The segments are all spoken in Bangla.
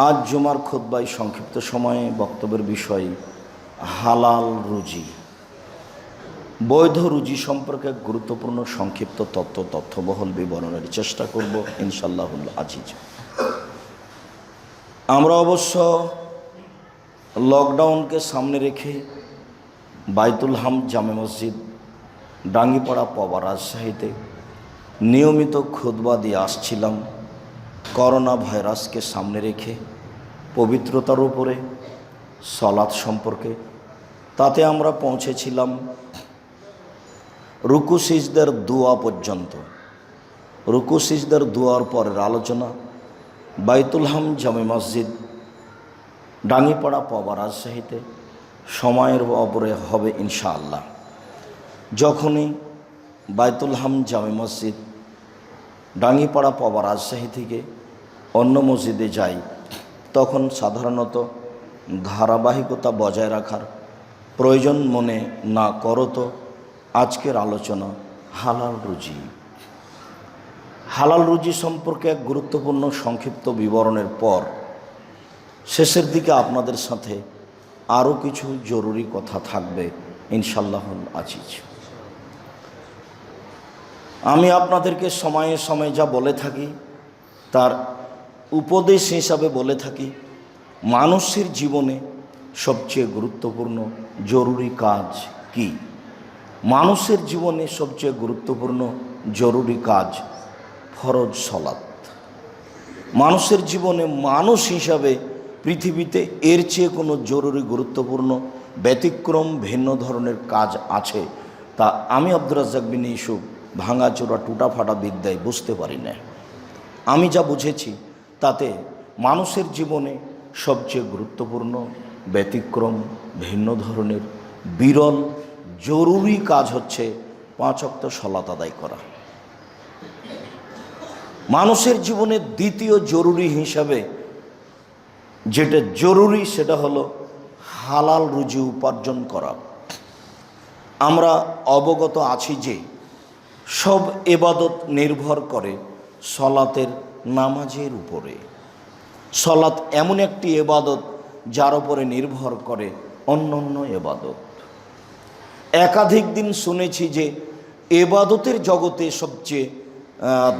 আজ জুমার খুতবায় সংক্ষিপ্ত সময়ে বক্তব্যের বিষয় হালাল রুজি, বৈধ রুজি সম্পর্কে গুরুত্বপূর্ণ সংক্ষিপ্ত তথ্যবহুল বিবরণের চেষ্টা করব ইনশাআল্লাহুল আজিজ। আমরা অবশ্য লকডাউনকে সামনে রেখে বাইতুল হামদ জামে মসজিদ ডাঙ্গিপাড়া পবা রাজশাহীতে নিয়মিত খুতবা দিয়ে আসছিলাম। করোনা ভাইরাসকে সামনে রেখে পবিত্রতার উপরে সলাত সম্পর্কে, তাতে আমরা পৌঁছেছিলাম রুকু সিজদার দোয়া পর্যন্ত। রুকু সিজদার দোয়ার পরের আলোচনা বাইতুল হামদ জামে মসজিদ ডাঙ্গিপাড়া পবা রাজশাহীতে সময়ের অপরে হবে ইনশাআল্লাহ। যখনই বাইতুল হামদ জামে মসজিদ ডাঙ্গিপাড়া পবা রাজশাহী থেকে অন্য মসজিদে যাই, তখন সাধারণত ধারাবাহিকতা বজায় রাখার প্রয়োজন মনে না করো তো আজকের আলোচনা হালাল রুজি। হালাল রুজি সম্পর্কে এক গুরুত্বপূর্ণ সংক্ষিপ্ত বিবরণের পর শেষের দিকে আপনাদের সাথে আরও কিছু জরুরি কথা থাকবে ইনশাআল্লাহুল আজিজ। আমি আপনাদেরকে সময়ে সময়ে যা বলে থাকি তার উপদেশ হিসাবে বলে থাকি, মানুষের জীবনে সবচেয়ে গুরুত্বপূর্ণ জরুরি কাজ কি? মানুষের জীবনে সবচেয়ে গুরুত্বপূর্ণ জরুরি কাজ ফরজ সলাত। মানুষের জীবনে মানুষ হিসাবে পৃথিবীতে এর চেয়ে কোনো জরুরি গুরুত্বপূর্ণ ব্যতিক্রম ভিন্ন ধরনের কাজ আছে তা আমি আব্দুর রাজ্জাক বিন ইউসুফ ভাঙাচোরা টুটাফাটা বিদ্যায় বুঝতে পারি না। আমি যা বুঝেছি তাতে মানুষের জীবনে সবচেয়ে গুরুত্বপূর্ণ ব্যতিক্রম ভিন্ন ধরনের বিরল জরুরি কাজ হচ্ছে 5 ওয়াক্ত সালাত আদায় করা। মানুষের জীবনে দ্বিতীয় জরুরি হিসাবে যেটা জরুরি সেটা হলো হালাল রুজি উপার্জন করা। আমরা অবগত আছি যে সব ইবাদত নির্ভর করে সলাতের নামাজের উপরে। সলাত এমন একটি ইবাদত যার উপরে নির্ভর করে অন্যান্য ইবাদত। একাধিক দিন শুনেছি যে ইবাদতের জগতে সবচেয়ে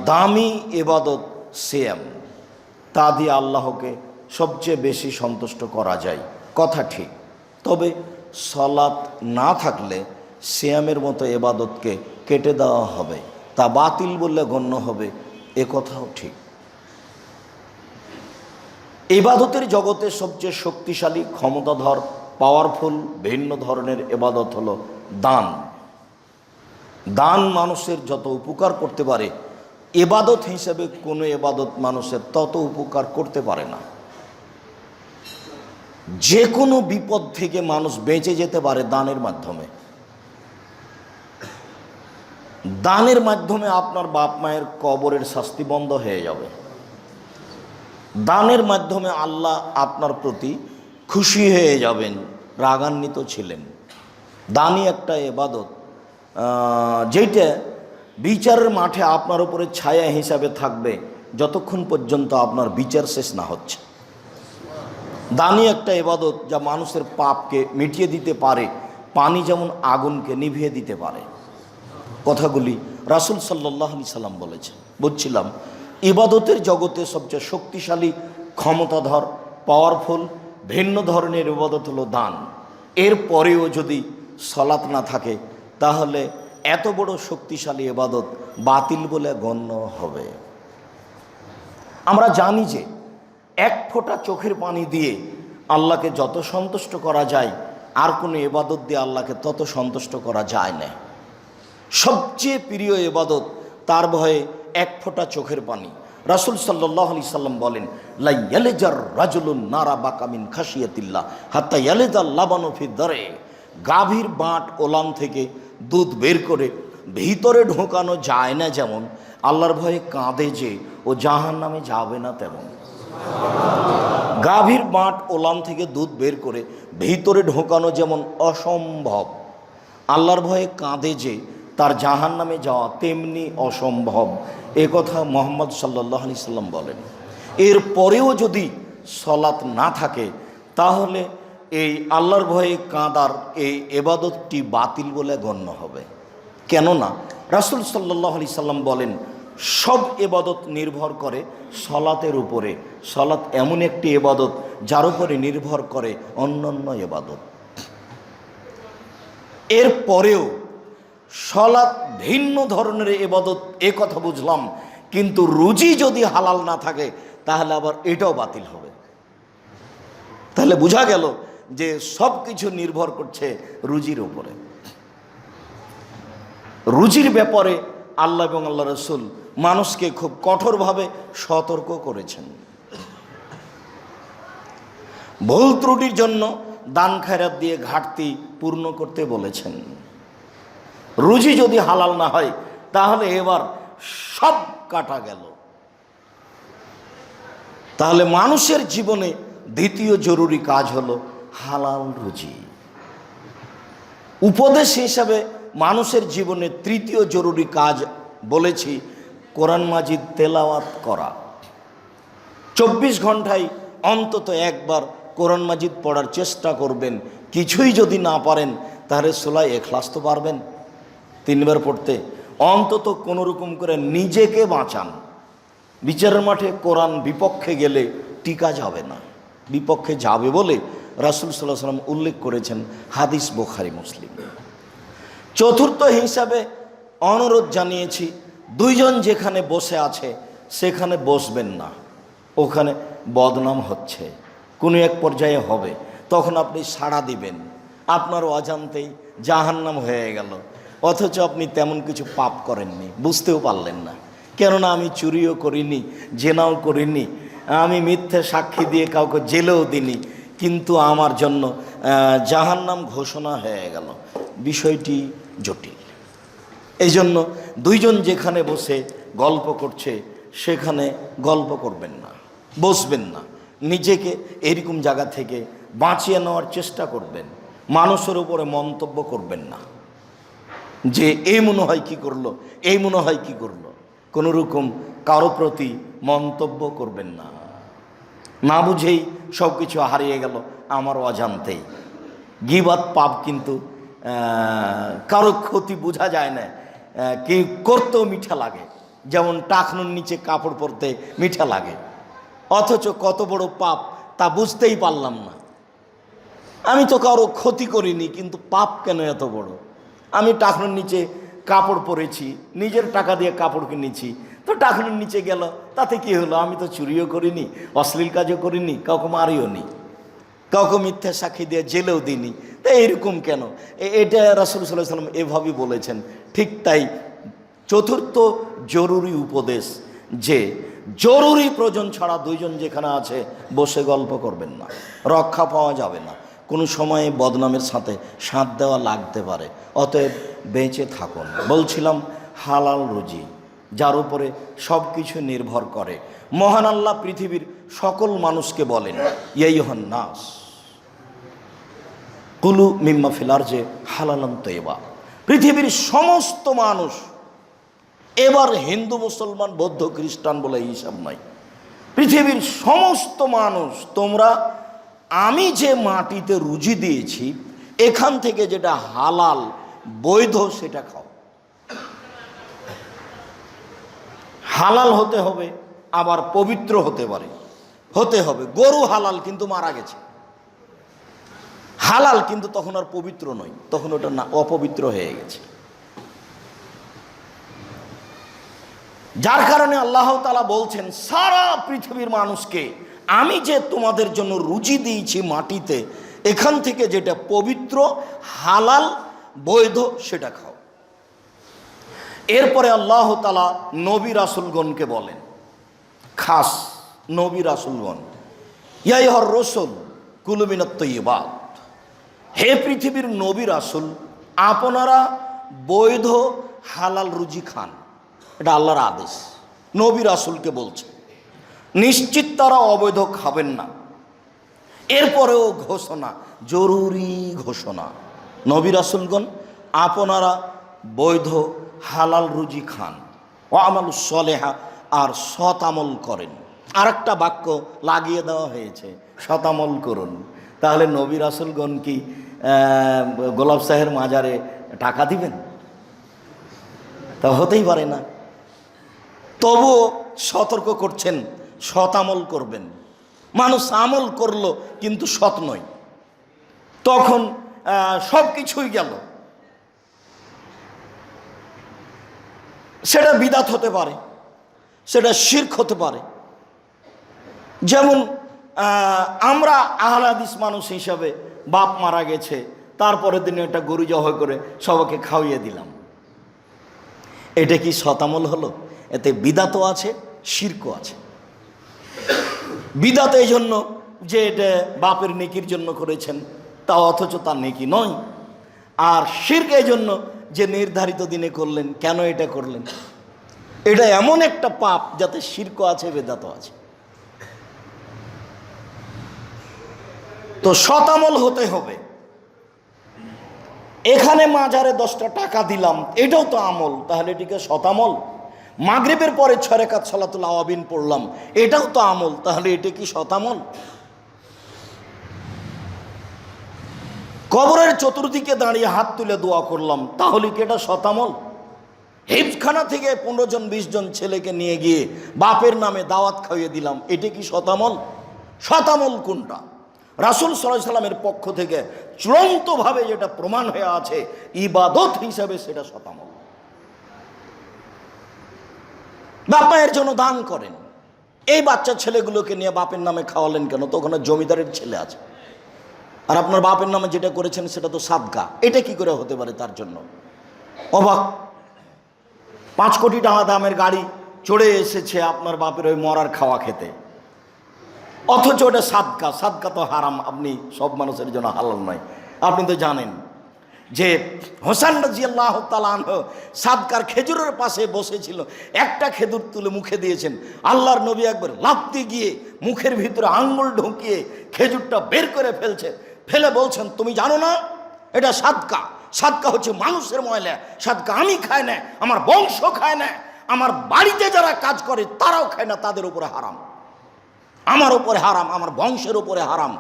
দামি ইবাদত সিয়াম, তা দিয়ে আল্লাহকে সবচেয়ে বেশি সন্তুষ্ট করা যায়। কথা ঠিক, তবে সলাত না থাকলে সিয়ামের মতো ইবাদতকে কেটে দেওয়া হবে, তা বাতিল বললে গণ্য হবে, এ কথাও ঠিক। ইবাদতের জগতে সবচেয়ে শক্তিশালী, ক্ষমতাধর, পাওয়ারফুল ভিন্ন ধরনের ইবাদত হলো দান। দান মানুষের যত উপকার করতে পারে, ইবাদত হিসেবে কোনো ইবাদত মানুষের তত উপকার করতে পারে না। যে কোনো বিপদ থেকে মানুষ বেঁচে যেতে পারে দানের মাধ্যমে। দানের মাধ্যমে আপনার বাপ মায়ের কবরের শাস্তি বন্ধ হয়ে যাবে। দানের মাধ্যমে আল্লাহ আপনার প্রতি খুশি হয়ে যাবেন, রাগান্বিত ছিলেন। দানই একটা ইবাদত যেটা বিচারের মাঠে আপনার উপরে ছায়া হিসাবে থাকবে যতক্ষণ পর্যন্ত আপনার বিচার শেষ না হচ্ছে। দানই একটা ইবাদত যা মানুষের পাপকে মিটিয়ে দিতে পারে, পানি যেমন আগুনকে নিভিয়ে দিতে পারে। কথাগুলি রাসূল সাল্লাল্লাহু আলাইহি সাল্লাম বলেছে। বলছিলাম ইবাদতের জগতে সবচেয়ে শক্তিশালী, ক্ষমতাধর, পাওয়ারফুল ভিন্ন ধরনের ইবাদত হলো দান। এর পরেও যদি সলাত না থাকে তাহলে এত বড় শক্তিশালী ইবাদত বাতিল বলে গণ্য হবে। আমরা জানি যে এক ফোঁটা চোখের পানি দিয়ে আল্লাহকে যত সন্তুষ্ট করা যায় আর কোনো ইবাদত দিয়ে আল্লাহকে তত সন্তুষ্ট করা যায় না। সবচেয়ে প্রিয় ইবাদত তার ভয়ে এক ফোঁটা চোখের পানি। রাসূল সাল্লাল্লাহু আলাইহি সাল্লাম বলেন, লা ইয়ালিজার রাজুলুন নারা বাকা মিন খাশিয়াতিল্লাহ হাত্তা ইয়ালিজাল লাবানু ফি দারে। গাভীর বাঁট ওলান থেকে দুধ বের করে ভিতরে ঢোকানো যায় না যেমন, আল্লাহর ভয়ে কাঁদে যে ও জাহান্নামে যাবে না তেমন। গাভীর বাঁট ওলান থেকে দুধ বের করে ভিতরে ঢোকানো যেমন অসম্ভব, আল্লাহর ভয়ে কাঁদে যে তার জাহান্নামে যাওয়া তেমনি অসম্ভব। এ কথা মুহাম্মদ সাল্লাল্লাহু আলাইহি সাল্লাম বলেন। এর পরেও যদি সলাৎ না থাকে, তাহলে এই আল্লাহর ভয়ে কাঁদার এই এবাদতটি বাতিল বলে গণ্য হবে। কেননা রাসূল সাল্লাল্লাহু আলাইহি সাল্লাম বলেন, সব এবাদত নির্ভর করে সলাতের উপরে। সলাত এমন একটি এবাদত যার উপরে নির্ভর করে অন্যান্য এবাদত। এরপরেও সলাত ভিন্ন ধরনের এবাদত, এ কথা বুঝলাম, কিন্তু রুজি যদি হালাল না থাকে তাহলে আবার এটাও বাতিল হবে। তাহলে বোঝা গেল যে সব কিছু নির্ভর করছে রুজির উপরে। রুজির ব্যাপারে আল্লাহ এবং আল্লাহ রসুল মানুষকে খুব কঠোরভাবে সতর্ক করেছেন। ভুল ত্রুটির জন্য দান খায়রাত দিয়ে ঘাটতি পূর্ণ করতে বলেছেন। রুজি যদি হালাল না হয় তাহলে এবার সব কাটা গেল। তাহলে মানুষের জীবনে দ্বিতীয় জরুরি কাজ হলো হালাল রুজি। উপদেশ হিসাবে মানুষের জীবনে তৃতীয় জরুরি কাজ বলেছি কোরআন মাজিদ তেলাওয়াত করা। 24 ঘন্টায় অন্তত একবার কোরআন মাজিদ পড়ার চেষ্টা করবেন। কিছুই যদি না পারেন তাহলে সূরা ইখলাস তো পারবেন 3 বার পড়তে। অন্তত কোনো রকম করে নিজেকে বাঁচান। বিচারের মাঠে কোরআন বিপক্ষে গেলে টিকা যাবে না। বিপক্ষে যাবে বলে রাসূল সাল্লাল্লাহু আলাইহি ওয়াসাল্লাম উল্লেখ করেছেন, হাদিস বুখারী মুসলিম। চতুর্থ হিসাবে অনুরোধ জানিয়েছি, দুইজন যেখানে বসে আছে সেখানে বসবেন না। ওখানে বদনাম হচ্ছে, কোনো এক পর্যায়ে হবে, তখন আপনি সাড়া দিবেন, আপনার অজান্তেই জাহান্নাম হয়ে গেল। অথচ আপনি তেমন কিছু পাপ করেননি, বুঝতেও পারলেন না। কেননা আমি চুরিও করিনি, জেনাও করিনি, আমি মিথ্যে সাক্ষী দিয়ে কাউকে জেলেও দিইনি, কিন্তু আমার জন্য জাহান্নাম ঘোষণা হয়ে গেল। বিষয়টি জটিল। এই জন্য দুইজন যেখানে বসে গল্প করছে সেখানে গল্প করবেন না, বসবেন না। নিজেকে এরকম জায়গা থেকে বাঁচিয়ে নেওয়ার চেষ্টা করবেন। মানুষের উপরে মন্তব্য করবেন না যে এই মনে হয় কি করলো, এই মনে হয় কি করলো। কোনো রকম কারো প্রতি মন্তব্য করবেন না। না বুঝেই সব কিছু হারিয়ে গেল আমার অজান্তেই। গীবাত পাপ, কিন্তু কারো ক্ষতি বোঝা যায় না, কি করতেও মিঠা লাগে। যেমন টাকনুর নিচে কাপড় পরতে মিঠা লাগে, অথচ কত বড় পাপ তা বুঝতেই পারলাম না। আমি তো কারো ক্ষতি করিনি, কিন্তু পাপ কেন এত বড়? আমি টাকনুর নিচে কাপড় পরেছি, নিজের টাকা দিয়ে কাপড় কিনেছি, তো টাকনুর নিচে গেল, তাতে কি হলো? আমি তো চুরিও করিনি, অশ্লীল কাজও করিনি, কাউকে মারিও নি, কাউকে মিথ্যা সাক্ষী দিয়ে জেলেও দিইনি। তো এইরকম কেন? এটা রাসূল সাল্লাল্লাহু আলাইহি ওয়াসাল্লাম এভাবেই বলেছেন। ঠিক তাই চতুর্থ জরুরি উপদেশ যে জরুরি প্রয়োজন ছাড়া দুইজন যেখানে আছে বসে গল্প করবেন না, রক্ষা পাওয়া যাবে না। কোনো সময়ে বদনামের সাথে সাথ দেওয়া লাগতে পারে, অতএব বেঁচে থাকুন। বলছিলাম হালাল রুজি, যার উপরে সব কিছু নির্ভর করে। মহান আল্লাহ পৃথিবীর সকল মানুষকে বলেন, ইয়া আইয়ুহান নাস কুলু মিম্মা ফিল আরজি হালালান তাইয়্যিবা। পৃথিবীর সমস্ত মানুষ, এবার হিন্দু মুসলমান বৌদ্ধ খ্রিস্টান বলে হিসাব নাই, পৃথিবীর সমস্ত মানুষ, তোমরা আমি যে মাটিতে রুজি দিয়েছি এখান থেকে যেটা হালাল বৈধ সেটা খাও। হালাল হতে হবে, আবার পবিত্র হতে হবে। গরু হালাল কিন্তু মারা গেছে, হালাল কিন্তু তখন আর পবিত্র নয়, তখন ওটা না অপবিত্র হয়ে গেছে। যার কারণে আল্লাহ তাআলা বলছেন সারা পৃথিবীর মানুষকে আমি যে তোমাদের জন্য রুজি দিয়েছি মাটিতে, এখান থেকে যেটা পবিত্র হালাল বৈধ সেটা খাও। এরপরে আল্লাহ তাআলা নবী রাসূলগণকে বলেন, খাস নবী রাসূলগণ, ইয়া আইয়ুহার রাসূল কুলু মিনাত তাইয়্যিবাত, হে পৃথিবীর নবী রাসূল, আপনারা বৈধ হালাল রুজি খান। এটা আল্লাহর আদেশ, নবী রাসূলকে বলছে। নিশ্চিত তারা অবৈধ খাবেন না। এরপরেও ঘোষণা, জরুরি ঘোষণা, নবী রাসূলগণ আপনারা বৈধ হালাল রুজি খান, ওয়া আমালুস সলিহা, আর সৎ আমল করেন। আর একটা বাক্য লাগিয়ে দেওয়া হয়েছে, শতামল করুন। তাহলে নবী রাসূলগণ কি গোলাপ শাহের মাজারে টাকা দিবেন? তা হতেই পারে না। তবুও সতর্ক করছেন, শতামল করবেন। মানুষ আমল করলো কিন্তু সৎ নয়, তখন সব কিছুই গেল। সেটা বিদাত হতে পারে, সেটা শিরক হতে পারে। যেমন আমরা আহলে হাদিস মানুষ হিসাবে বাপ মারা গেছে, তারপরের দিনে একটা গরু জবাই করে সবাইকে খাওয়িয়ে দিলাম, এটা কি শতামল হলো? এতে বিদাতও আছে, শিরকও আছে। বিদাত এই জন্য যে এটা বাপের নেকির জন্য করেছেন, তা অথচ তার নেকি নয়। আর শিরক এই জন্য যে নির্ধারিত দিনে করলেন, কেন এটা করলেন? এটা এমন একটা পাপ যাতে শিরকও আছে, বিদাতও আছে। তো শতামল হতে হবে। এখানে মাজারে 10টা টাকা দিলাম, এটাও তো আমল, তাহলে এটিকে শতামল। মাগরিবের পরে 6 রাকাত সালাতুল আওয়াবিন পড়লাম, এটাও তো আমল, তাহলে এটা কি শতামল? কবরের চতুর্দিকে দাঁড়িয়ে হাত তুলে দোয়া করলাম, তাহলে কি এটা শতামল? হিফজখানা থেকে 15 জন 20 জন ছেলেকে নিয়ে গিয়ে বাপের নামে দাওয়াত খাইয়ে দিলাম, এটা কি শতামল? শতামল কোনটা? রাসূল সাল্লাল্লাহু আলাইহি সাল্লামের পক্ষ থেকে চূড়ান্তভাবে যেটা প্রমাণ হয়ে আছে ইবাদত হিসাবে, সেটা শতামল। বাপ মায়ের জন্য দান করেন, এই বাচ্চা ছেলেগুলোকে নিয়ে বাপের নামে খাওয়ালেন কেন? তো ওখানে জমিদারের ছেলে আছে, আর আপনার বাপের নামে যেটা করেছেন সেটা তো সাদকা, এটা কি করে হতে পারে? তার জন্য অবাক। 5 কোটি টাকা দামের গাড়ি চড়ে এসেছে আপনার বাপের ওই মরার খাওয়া খেতে, অথচ ওটা সাদকা। সাদকা তো হারাম, আপনি সব মানুষের জন্য হালাল নয়। আপনি তো জানেন যে হোসেন রাদিয়াল্লাহু তাআলা আনহু সাদকার খেজুরের পাশে বসেছিল, একটা খেজুর তুলে মুখে দিয়েছেন, আল্লাহর নবী একবার লাফতে গিয়ে মুখের ভিতরে আঙ্গুল ঢুকিয়ে খেজুরটা বের করে ফেলে বলছেন, তুমি জানো না এটা সাদকা? সাদকা হচ্ছে মানুষের ময়লা, সাদকা আমি খাই না, আমার বংশ খায় না, আমার বাড়িতে যারা কাজ করে তারাও খায় না, তাদের উপরে হারাম। আমার উপরে হারাম, আমার বংশের উপরে হারাম,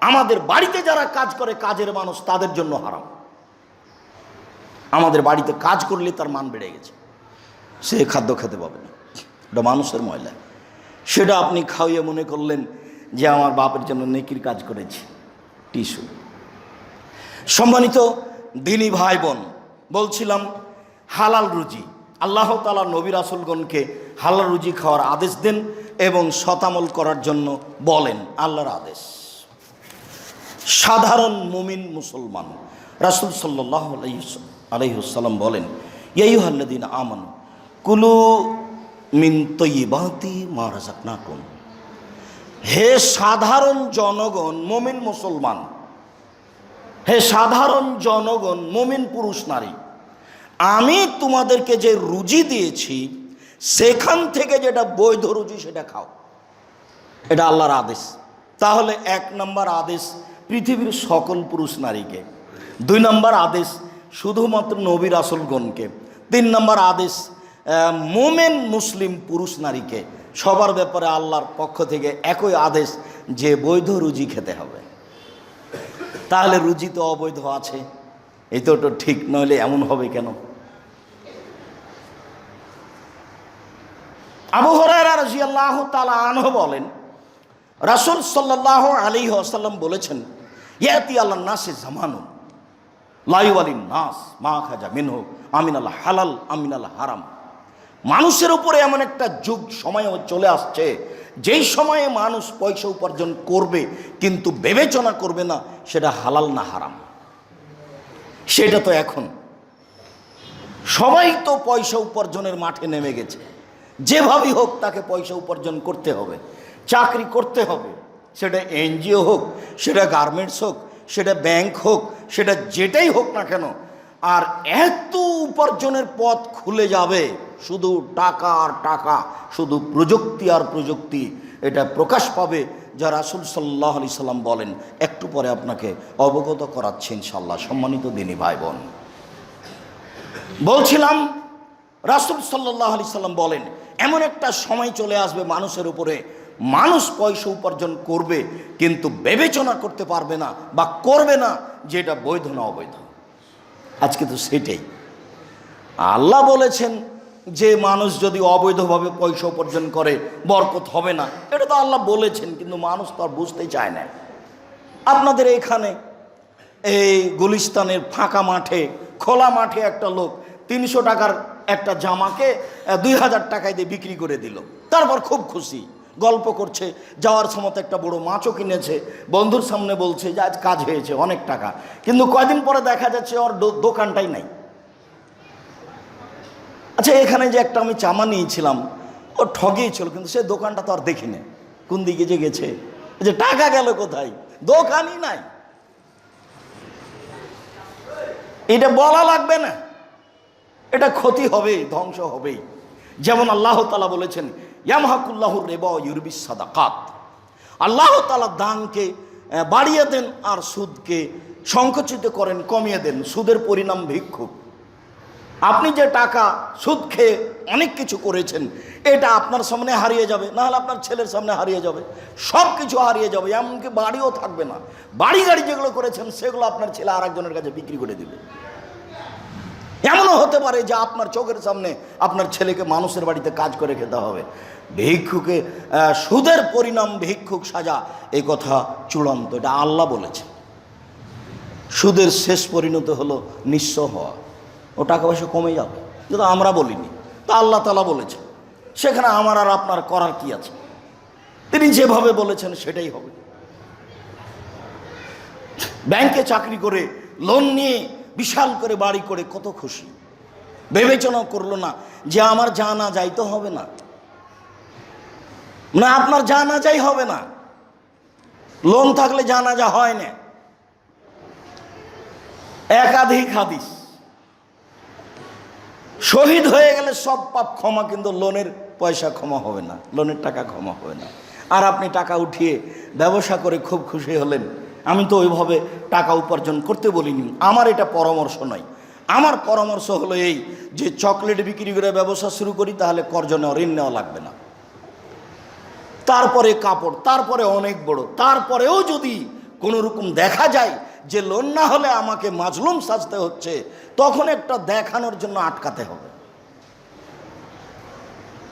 আমাদের বাড়িতে যারা কাজ করে কাজের মানুষ তাদের জন্য হারাম। আমাদের বাড়িতে কাজ করলে তার মান বেড়ে গেছে, সে খাদ্য খেতে পাবে না, এটা মানুষের ময়লা। সেটা আপনি খাওয়িয়ে মনে করলেন যে আমার বাপের জন্য নেকির কাজ করেছি। টিস্যু। সম্মানিত দিনী ভাই বোন, বলছিলাম হালাল রুজি, আল্লাহ তাআলা নবী রাসূলগণকে হালাল রুজি খাওয়ার আদেশ দেন এবং শতামল করার জন্য বলেন, আল্লাহর আদেশ। সাধারণ মুমিন মুসলমান রাসূল সাল্লাল্লাহু আলাইহি ওয়াসাল্লাম বলেন, ইয়া আইয়ুহাল্লাযীনা আমানু কুলু মিন তাইয়্যিবাতি মা রাযাকনাকুম। হে সাধারণ জনগণ, মুমিন মুসলমান, হে সাধারণ জনগণ, মুমিন পুরুষ নারী, আমি তোমাদেরকে যে রুজি দিয়েছি সেখান থেকে যেটা বৈধ রুজি সেটা খাও, এটা আল্লাহর আদেশ। তাহলে 1 নম্বর আদেশ পৃথিবীর সকল পুরুষ নারীকে, 2 নম্বর আদেশ শুধুমাত্র নবী রাসূলগণকে, 3 নম্বর আদেশ মুমিন মুসলিম পুরুষ নারীকে। সবার ব্যাপারে আল্লাহর পক্ষ থেকে একই আদেশ যে বৈধ রুজি খেতে হবে। তাহলে রুজি তো অবৈধ আছে, এই তো ঠিক নইলে এমন হবে কেন? আবু হুরায়রা রাদিয়াল্লাহু তাআলা আনহু বলেন, রাসূল সাল্লাল্লাহু আলাইহি ওয়াসাল্লাম বলেছেন, ইয়াতি আলান নাসি জামানুন লা ইওয়ালিন নাস মা খাজা মিনহু আমিনাল হালাল আমিনাল হারাম। মানুষের উপরে এমন একটা যুগ সময় চলে আসছে যেই সময়ে মানুষ পয়সা উপার্জন করবে কিন্তু বিবেচনা করবে না সেটা হালাল না হারাম। সেটা তো এখন সবাই তো পয়সা উপার্জনের মাঠে নেমে গেছে, যেভাবেই হোক তাকে পয়সা উপার্জন করতে হবে, চাকরি করতে হবে, সেটা এনজিও হোক, সেটা গার্মেন্টস হোক, সেটা ব্যাংক হোক, সেটা যেটাই হোক না কেন। আর এত উপার্জনের পথ খুলে যাবে, শুধু টাকা আর টাকা, শুধু প্রযুক্তি আর প্রযুক্তি, এটা প্রকাশ পাবে যা রাসূল সাল্লাল্লাহু আলাইহি সাল্লাম বলেন। একটু পরে আপনাকে অবগত করাচ্ছি ইনশাআল্লাহ। সম্মানিত দিনী ভাই বোন, বলছিলাম রাসূল সাল্লাল্লাহু আলাইহি সাল্লাম বলেন এমন একটা সময় চলে আসবে মানুষের উপরে মানুষ পয়সা উপার্জন করবে, কিন্তু বিবেচনা করতে পারবে না বা করবে না যে এটা বৈধ না অবৈধ। আজকে তো সেটাই। আল্লাহ বলেছেন যে মানুষ যদি অবৈধভাবে পয়সা উপার্জন করে বরকত হবে না, এটা তো আল্লাহ বলেছেন, কিন্তু মানুষ তো আর বুঝতে চায় না। আপনাদের এখানে এই গুলিস্তানের ফাঁকা মাঠে, খোলা মাঠে একটা লোক 300 টাকার একটা জামাকে 2000 টাকায় দিয়ে বিক্রি করে দিল। তারপর খুব খুশি, গল্প করছে, যাওয়ার সময় একটা বড় মাছও কিনেছে, বন্ধুর সামনে বলছে যে আজ কাজ হয়েছে অনেক টাকা। কিন্তু কয়দিন পরে দেখা যাচ্ছে ওর দোকানটাই নাই। আচ্ছা, এখানে যে একটা আমি জামা নিয়েছিলাম, ও ঠগিয়েছিল, কিন্তু সে দোকানটা তো আর দেখিনি, কোন দিকে যে গেছে, যে টাকা গেল কোথায়, দোকানই নাই। এটা বলা লাগবে না, এটা ক্ষতি হবে, ধ্বংস হবেই। যেমন আল্লাহ তাআলা বলেছেন ইয়ামহাকুল্লাহুর রিবা ওয়া ইউরবিস সাদাকাত, আল্লাহ তাআলা দানকে বাড়িয়ে দেন আর সুদকে সংকুচিত করেন, কমিয়ে দেন। সুদের পরিণাম ভিক্ষুক। আপনি যে টাকা সুদ খেয়ে অনেক কিছু করেছেন, এটা আপনার সামনে হারিয়ে যাবে, না হলে আপনার ছেলের সামনে হারিয়ে যাবে, সব কিছু হারিয়ে যাবে, এমনকি বাড়িও থাকবে না। বাড়ি গাড়ি যেগুলো করেছেন সেগুলো আপনার ছেলে আর একজনের কাছে বিক্রি করে দিবে। এমনও হতে পারে যে আপনার চোখের সামনে আপনার ছেলেকে মানুষের বাড়িতে কাজ করে খেতে হবে। ভিক্ষুকে সুদের পরিণাম ভিক্ষুক সাজা, এই কথা চূড়ান্ত, এটা আল্লাহ বলেছে। সুদের শেষ পরিণত হলো নিঃস্ব হওয়া, ও টাকা পয়সা কমে যাবে, যেটা আমরা বলিনি, তা আল্লাহ তাআলা বলেছে। সেখানে আমার আর আপনার করার কি আছে? তিনি যেভাবে বলেছেন সেটাই হবে। ব্যাংকে চাকরি করে লোন নিয়ে বিশাল করে বাড়ি করে কত খুশি, বিবেচনা করলো না যে আমার যা না যাই তো হবে না, না আপনার যা না যাই হবে না। লোন থাকলে যা না যা হয় না। একাধিক হাদিস, শহীদ হয়ে গেলে সব পাপ ক্ষমা, কিন্তু লোনের পয়সা ক্ষমা হবে না, লোনের টাকা ক্ষমা হবে না। আর আপনি টাকা উঠিয়ে ব্যবসা করে খুব খুশি হলেন। আমি তো ওইভাবে টাকা উপার্জন করতে বলিনি, আমার এটা পরামর্শ নয়। আমার পরামর্শ হলো এই যে চকলেট বিক্রি করে ব্যবসা শুরু করি, তাহলে কর্জ নেওয়া, ঋণ নেওয়া লাগবে না। তারপরে কাপড়, তারপরে অনেক বড়, তারপরেও যদি কোনো রকম দেখা যায় যে লোন না হলে আমাকে মাজলুম সাজতে হচ্ছে, তখন একটা দেখানোর জন্য আটকাতে হবে,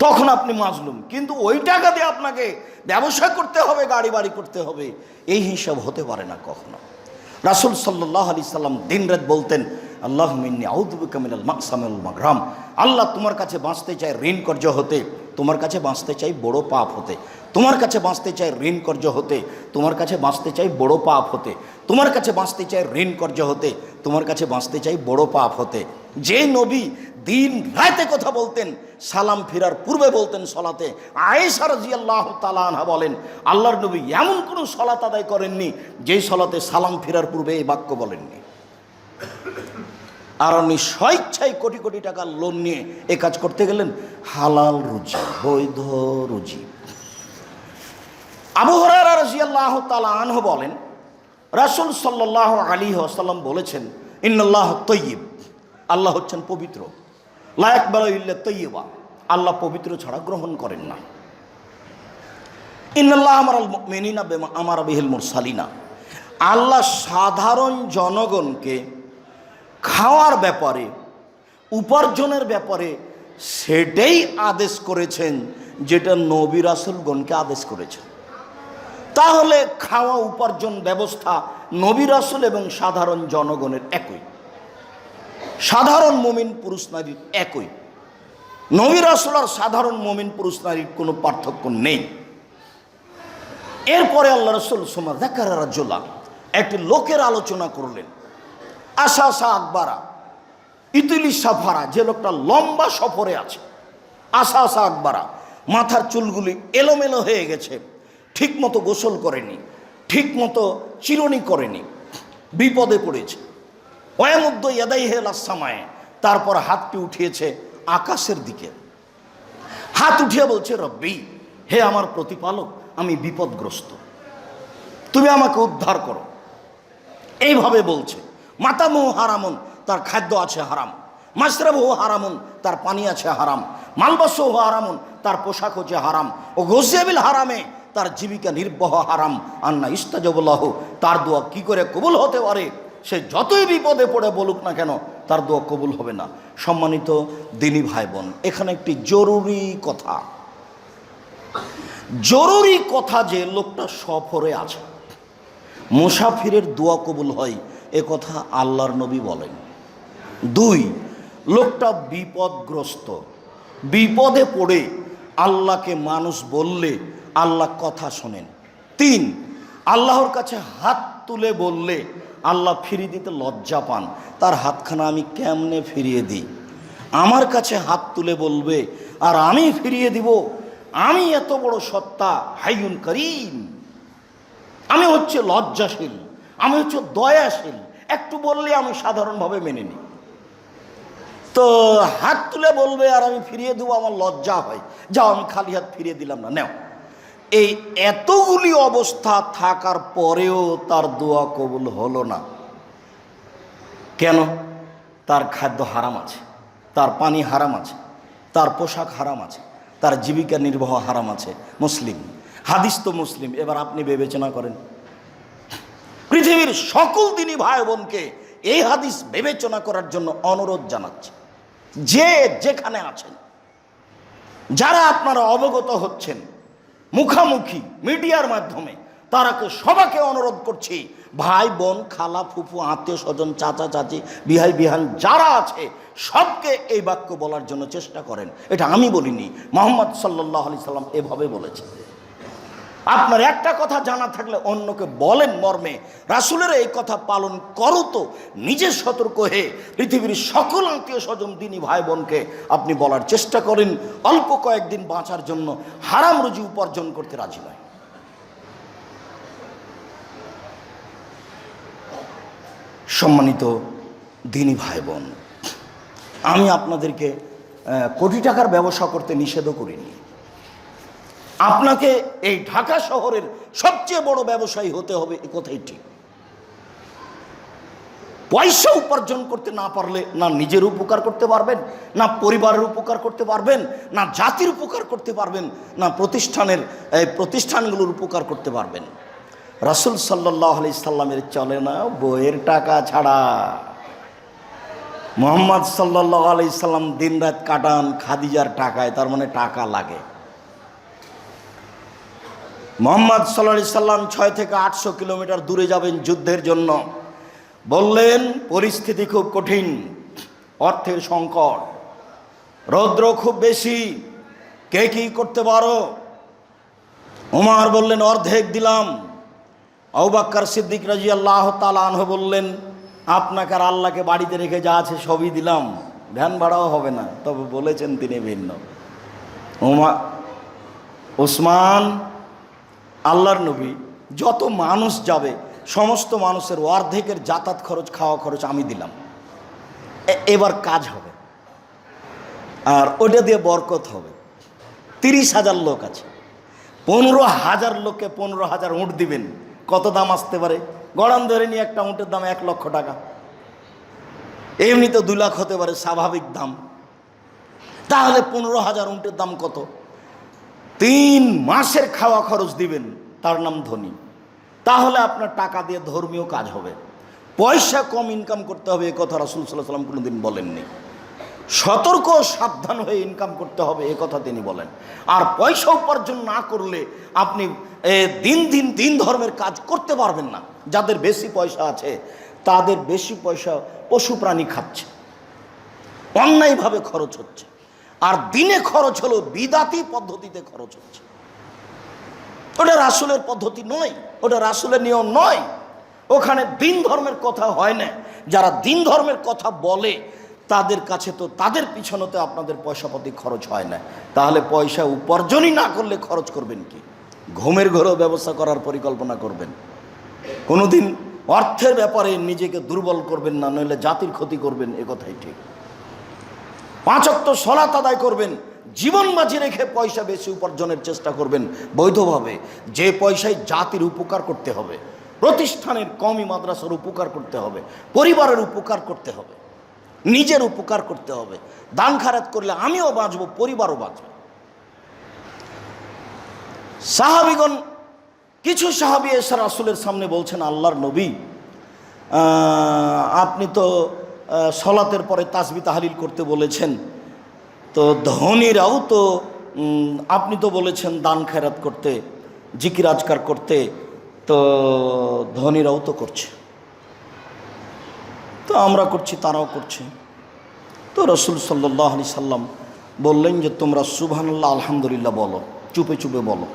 তখন আপনি মাজলুম। কিন্তু ওই টাকা দিয়ে আপনাকে ব্যবসা করতে হবে, গাড়ি বাড়ি করতে হবে, এই হিসাব হতে পারে না কখনো। রাসূল সাল্লাল্লাহু আলাইহি সাল্লাম দিনরাত বলতেন আল্লাহুম্মা ইন্নী আউযু বিকা মিনাল মাকসামি ওয়াল মাগরাম, আল্লাহ তোমার কাছে বাঁচতে চাই ঋণ কর্জ হতে, তোমার কাছে বাঁচতে চাই বড় পাপ হতে, তোমার কাছে বাঁচতে চাই ঋণ কর্জ হতে, তোমার কাছে বাঁচতে চাই বড় পাপ হতে, তোমার কাছে বাঁচতে চাই ঋণ কর্জ হতে, তোমার কাছে বাঁচতে চাই বড় পাপ হতে। যে নবী দিন রাতে কথা বলতেন, সালাম ফিরার পূর্বে বলতেন সলাতে, আয়েশা রাদিয়াল্লাহু তাআলা আনহা বলেন আল্লাহর নবী এমন কোনো সলাত আদায় করেননি যেই সলাতে সালাম ফিরার পূর্বে এই বাক্য বলেননি। আর উনি স্বেচ্ছায় কোটি কোটি টাকার লোন নিয়ে এ কাজ করতে গেলেন, হালাল রুজি, বৈধ রুজি। আবু হুরায়রা রাদিয়াল্লাহু তাআলা আনহু বলেন রাসূল সাল্লাল্লাহু আলাইহি ওয়াসাল্লাম বলেছেন ইন্নাল্লাহ তাইয়্যিব, আল্লাহ হচ্ছেন পবিত্র, লা ইয়াকবালু ইল্লা তাইয়্যিবা, আল্লাহ পবিত্র ছাড়া গ্রহণ করেন না। ইন্নাল্লাহ আমারাল মুমিনিনা বিমা আমারা বিহিল মুরসালিনা, আল্লাহ সাধারণ জনগণকে খাওয়ার ব্যাপারে, উপার্জনের ব্যাপারে সেটাই আদেশ করেছেন যেটা নবী রাসূলগণকে আদেশ করেছেন। তাহলে খাওয়া উপার্জন ব্যবস্থা নবী রাসূল এবং সাধারণ জনগণের একই, সাধারণ মুমিন পুরুষ নারীর একই। নবী রাসূল আর সাধারণ মুমিন পুরুষ নারীর কোনো পার্থক্য নেই। এরপরে আল্লাহ রাসূল সুম্মা যাকারা রাজুলা, একটি লোকের আলোচনা করলেন। আশাসা আকবারা ইতিলি সাফারা, যে লোকটা লম্বা সফরে আছে। আশাসা আকবারা, মাথার চুলগুলি এলোমেলো হয়ে গেছে, ঠিক মতো গোসল করেনি, ঠিক মতো চিরুনি করেনি, বিপদে পড়েছে। ওয়ামুদ্দ ইয়াদাইহি ইলাস সামায়ে, তারপর হাতটি উঠিয়েছে আকাশের দিকে, হাত উঠিয়ে বলছে রব্বি, হে আমার প্রতিপালক, আমি বিপদগ্রস্ত, তুমি আমাকে উদ্ধার করো। এইভাবে বলছে। মাতামুহু হারামুন, তার খাদ্য আছে হারাম। মাশরাবুহু হারামুন, তার পানি আছে হারাম। মালবাসুহু হারামুন, তার পোশাক হচ্ছে হারাম। ও গুযিয়া বিল হারামে, তার জীবিকা নির্বাহ হারাম, আন্না ইস্তাজাবুল্লাহ, তার দোয়া কি করে কবুল হতে পারে? সে যতই বিপদে পড়ে বলুক না কেন, তার দোয়া কবুল হবে না। সম্মানিত দিনী ভাই বোন, এখানে একটি জরুরি কথা যে লোকটা সফরে আছে, মুসাফিরের দোয়া কবুল হয় এ কথা আল্লাহর নবী বলেন। 2, লোকটা বিপদগ্রস্ত, বিপদে পড়ে আল্লাহকে মানুষ বললে আল্লাহ কথা শোনেন। 3, আল্লাহর কাছে হাত তুলে বললে আল্লাহ ফিরিয়ে দিতে লজ্জা পান। তার হাতখানা আমি কেমনে ফিরিয়ে দিই? আমার কাছে হাত তুলে বলবে আর আমি ফিরিয়ে দিব? আমি এত বড় সত্তা, হাইয়ুন করিম, আমি হচ্ছে লজ্জাশীল, আমি হচ্ছে দয়াশীল, একটু বললে আমি সাধারণভাবে মেনে নিই। তো হাত তুলে বলবে আর আমি ফিরিয়ে দেবো, আমার লজ্জা হয়, যাও আমি খালি হাত ফিরিয়ে দিলাম না, নেও। এই এতগুলি অবস্থা থাকার পরেও তার দোয়া কবুল হলো না কেন? তার খাদ্য হারাম আছে, তার পানি হারাম আছে, তার পোশাক হারাম আছে, তার জীবিকা নির্বাহ হারাম আছে। মুসলিম হাদিস তো মুসলিম। এবার আপনি বিবেচনা করেন, পৃথিবীর সকল দিনী ভাই বোনকে এই হাদিস বিবেচনা করার জন্য অনুরোধ জানাচ্ছে। যে যেখানে আছেন, যারা আপনারা অবগত হচ্ছেন মুখামুখি মিডিয়ার মাধ্যমে, তারাকে সবাইকে অনুরোধ করছি, ভাই বোন, খালা ফুফু, আত্মীয় স্বজন, চাচা চাচি, বিহাই বিহান যারা আছে সবকে এই বাক্য বলার জন্য চেষ্টা করেন। এটা আমি বলিনি, মুহাম্মদ সাল্লাল্লাহু আলাইহি সাল্লাম এভাবে বলেছেন। আপনার একটা কথা জানা থাকলে অন্যকে বলেন মর্মে, রাসূলের এই কথা পালন করো। তো নিজে সতর্ক হয়ে পৃথিবীর সকল আত্মীয় স্বজন দিনী ভাই বোনকে আপনি বলার চেষ্টা করেন, অল্প কয়েকদিন বাঁচার জন্য হারাম রুজি উপার্জন করতে রাজি নয়। সম্মানিত দিনী ভাই বোন, আমি আপনাদেরকে কোটি টাকার ব্যবসা করতে নিষেধও করিনি। আপনাকে এই ঢাকা শহরের সবচেয়ে বড় ব্যবসায়ী হতে হবে, এ কথাই ঠিক। পয়সা উপার্জন করতে না পারলে না নিজের উপকার করতে পারবেন, না পরিবারের উপকার করতে পারবেন, না জাতির উপকার করতে পারবেন, না প্রতিষ্ঠানগুলোর উপকার করতে পারবেন। রাসূল সাল্লাল্লাহু আলাইহি সাল্লামের চলে না বইয়ের টাকা ছাড়া। মুহাম্মদ সাল্লাল্লাহু আলাইহি সাল্লাম দিনরাত কাটান খাদিজার টাকায়, তার মানে টাকা লাগে। মুহাম্মদ সাল্লাল্লাহু আলাইহি সাল্লাম 6 থেকে 800 কিলোমিটার দূরে যাবেন যুদ্ধের জন্য। বললেন পরিস্থিতি খুব কঠিন, অর্থের সংকট, রৌদ্র খুব বেশি, কে কি করতে পারো? ওমর বললেন অর্ধেক দিলাম। আবু বকর সিদ্দিক রাদিয়াল্লাহু তাআলা আনহু বললেন আপনাকে আর আল্লাহকে বাড়িতে রেখে যা আছে সবই দিলাম, ভ্যান ভাড়াও হবে না। তবে বলেছেন তিনি ভিন্ন। ওসমান, আল্লাহর নবী, যত মানুষ যাবে সমস্ত মানুষের অর্ধেকের যাতায়াত খরচ, খাওয়া খরচ আমি দিলাম, এবার কাজ হবে আর ওটা দিয়ে বরকত হবে। 30,000 লোক আছে, 15,000 লোককে 15,000 উঁট দিবেন, কত দাম আসতে পারে? গড়ান ধরে নিয়ে একটা উঁটের দাম 1 লক্ষ টাকা, এমনি তো 2 লাখ হতে পারে স্বাভাবিক দাম। তাহলে 15,000 উঁটের দাম কত? 3 মাসের খাওয়া খরচ দিবেন, তার নাম ধনী। তাহলে আপনার টাকা দিয়ে ধর্মীয় কাজ হবে। পয়সা কম ইনকাম করতে হবে, এ কথা রাসূল সাল্লাল্লাহু আলাইহি ওয়াসাল্লাম কোনোদিন বলেননি। সতর্ক সাবধান হয়ে ইনকাম করতে হবে, এ কথা তিনি বলেন। আর পয়সা উপার্জন না করলে আপনি দিন ধর্মের কাজ করতে পারবেন না। যাদের বেশি পয়সা আছে তাদের বেশি পয়সা পশু প্রাণী খাচ্ছে, অন্যায়ভাবে খরচ হচ্ছে। আর দিনে খরচ হলো বিদাতি পদ্ধতিতে খরচ হচ্ছে। ওটা রাসূলের পদ্ধতি নয়, ওটা রাসূলের নিয়ম নয়। ওখানে দিন ধর্মের কথা হয় না। যারা দিন ধর্মের কথা বলে তাদের কাছে তো তাদের পিছনেতে আপনাদের পয়সাপাতি খরচ হয় না। তাহলে পয়সা উপার্জনই না করলে খরচ করবেন কি? ঘুমের ঘরেও ব্যবস্থা করার পরিকল্পনা করবেন। কোনোদিন অর্থের ব্যাপারে নিজেকে দুর্বল করবেন না, নইলে জাতির ক্ষতি করবেন, এ কথাই ঠিক। 5 ওয়াক্ত সালাত আদায় করবেন, জীবন বাজি রেখে পয়সা বেশি উপার্জনের চেষ্টা করবেন বৈধভাবে। যে পয়সায় জাতির উপকার করতে হবে, প্রতিষ্ঠানের কওমি মাদ্রাসার উপকার করতে হবে, পরিবারের উপকার করতে হবে, নিজের উপকার করতে হবে। দান খারাত করলে আমিও বাঁচবো, পরিবারও বাঁচবে। সাহাবীগণ, কিছু সাহাবী এসে রাসূলের সামনে বলছেন, আল্লাহর নবী, আপনি তো সলাতের পরে তাসবিহ তাহলিল করতে বলেছেন, তো ধনীরাও তো আপনি তো বলেছেন দান খেরাত করতে, জিকির আজকার করতে, তো ধনীরাও তো করছে, তো আমরা করছি, তারাও করছে। তো রাসূল সাল্লাল্লাহু আলাইহি সাল্লাম বললেন যে তোমরা সুবহানাল্লাহ আলহামদুলিল্লাহ বলো, চুপে চুপে বলো।